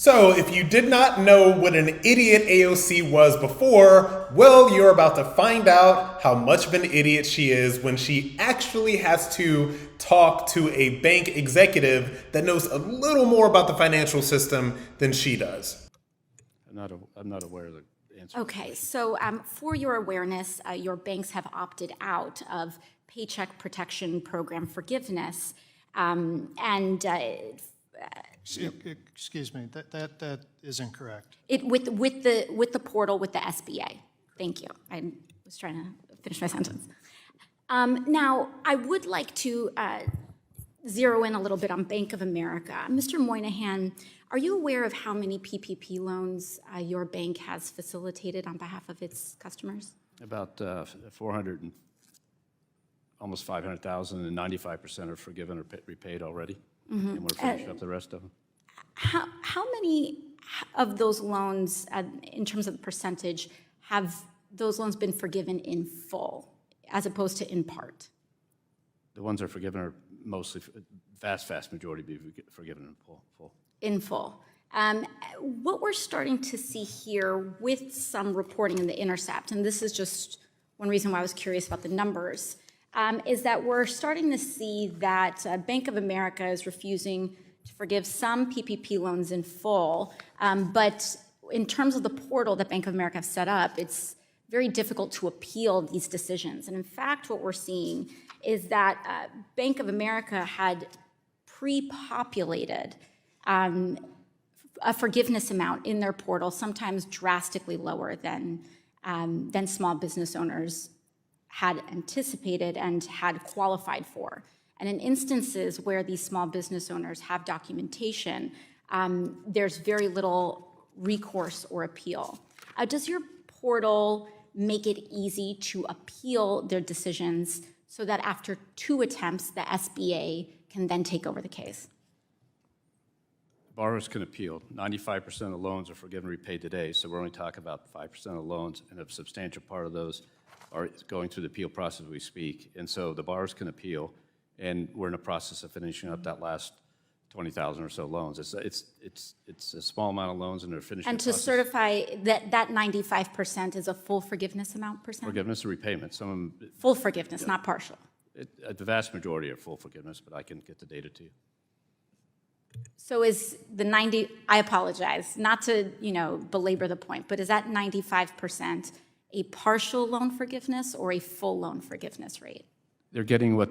So, if you did not know what an idiot AOC was before, well, you're about to find out how much of an idiot she is when she actually has to talk to a bank executive that knows a little more about the financial system than she does. I'm not aware of the answer. Okay, so for your awareness, your banks have opted out of Paycheck Protection Program forgiveness, Excuse me, that is incorrect. With the portal with the SBA. Thank you. I was trying to finish my sentence. Now, I would like to zero in a little bit on Bank of America. Mr. Moynihan, are you aware of how many PPP loans your bank has facilitated on behalf of its customers? About 400 and almost 500,000, and 95% are forgiven or repaid already. And we're finishing up the rest of them. How many of those loans, in terms of the percentage, have those loans been forgiven in full, as opposed to in part? The ones that are forgiven are mostly, vast majority be forgiven in full. In full. What we're starting to see here with some reporting in The Intercept, and this is just one reason why I was curious about the numbers, is that we're starting to see that Bank of America is refusing to forgive some PPP loans in full, but in terms of the portal that Bank of America have set up, it's very difficult to appeal these decisions. And in fact, what we're seeing is that Bank of America had pre-populated a forgiveness amount in their portal, sometimes drastically lower than small business owners had anticipated and had qualified for. And in instances where these small business owners have documentation, there's very little recourse or appeal. Does your portal make it easy to appeal their decisions so that after 2 attempts, the SBA can then take over the case? Borrowers can appeal. 95% of the loans are forgiven and repaid today, so we're only talking about 5% of the loans, and a substantial part of those are going through the appeal process as we speak. And so the borrowers can appeal, and we're in the process of finishing up that last 20,000 or so loans. It's a small amount of loans, and they're finishing. And to certify that 95% is a full forgiveness amount percent? Forgiveness and repayment. Some of them, full forgiveness, not partial. the vast majority are full forgiveness, but I can get the data to you. So is the 90, I apologize, not to, belabor the point, but is that 95% a partial loan forgiveness or a full loan forgiveness rate? They're getting what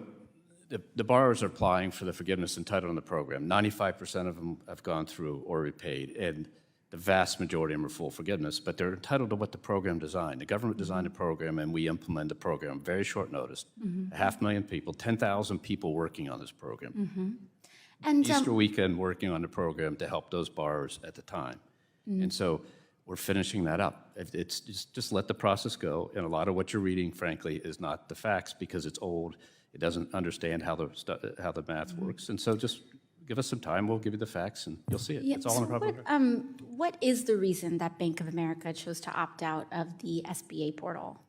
the borrowers are applying for the forgiveness entitled in the program. 95% of them have gone through or repaid, and the vast majority of them are full forgiveness, but they're entitled to what the program designed. The government designed the program, and we implemented the program very short notice. 500,000 people, 10,000 people working on this program. And Easter weekend working on the program to help those borrowers at the time. And so we're finishing that up. It's just let the process go. And a lot of what you're reading, frankly, is not the facts because it's old. It doesn't understand how the math works. And so just give us some time. We'll give you the facts, and you'll see it. Yeah, it's all in the public. What is the reason that Bank of America chose to opt out of the SBA portal?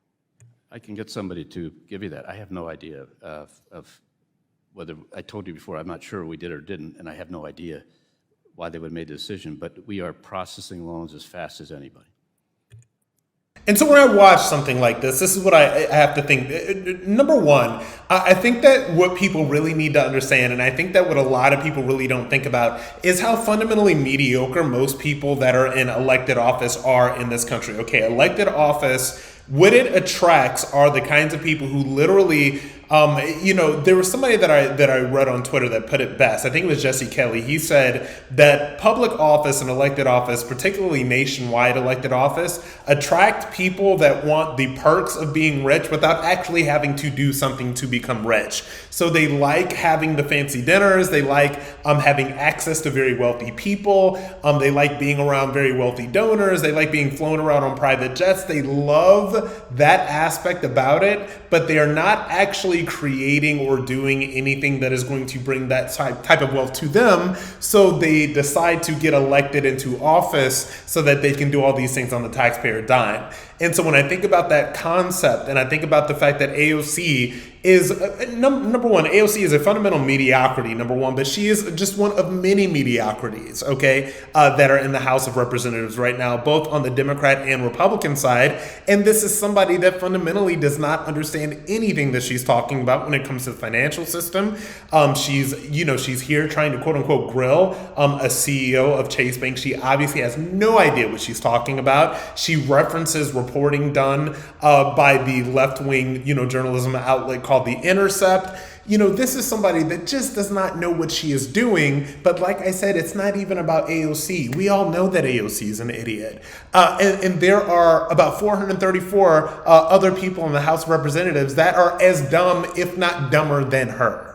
I can get somebody to give you that. I have no idea of whether, I told you before, I'm not sure we did or didn't, and I have no idea why they would have made the decision, but we are processing loans as fast as anybody. And so when I watch something like this is what I have to think. Number one, I think that what people really need to understand, and I think that what a lot of people really don't think about, is how fundamentally mediocre most people that are in elected office are in this country. Okay, elected office, what it attracts are the kinds of people who literally, there was somebody that I read on Twitter that put it best. I think it was Jesse Kelly. He said that public office and elected office, particularly nationwide elected office, attract people that want the perks of being rich without actually having to do something to become rich. So they like having the fancy dinners. They like having access to very wealthy people. They like being around very wealthy donors. They like being flown around on private jets. They love that aspect about it, but they are not actually creating or doing anything that is going to bring that type of wealth to them. So they decide to get elected into office so that they can do all these things on the taxpayer dime. And so when I think about that concept and I think about the fact that AOC is, number one, AOC is a fundamental mediocrity, number one, but she is just one of many mediocrities, okay, that are in the House of Representatives right now, both on the Democrat and Republican side. And this is somebody that fundamentally does not understand anything that she's talking about when it comes to the financial system. She's here trying to quote unquote grill a CEO of Chase Bank. She obviously has no idea what she's talking about. She references reporting done by the left-wing, journalism outlet called The Intercept. This is somebody that just does not know what she is doing. But like I said, it's not even about AOC. We all know that AOC is an idiot. And there are about 434 other people in the House of Representatives that are as dumb, if not dumber than her.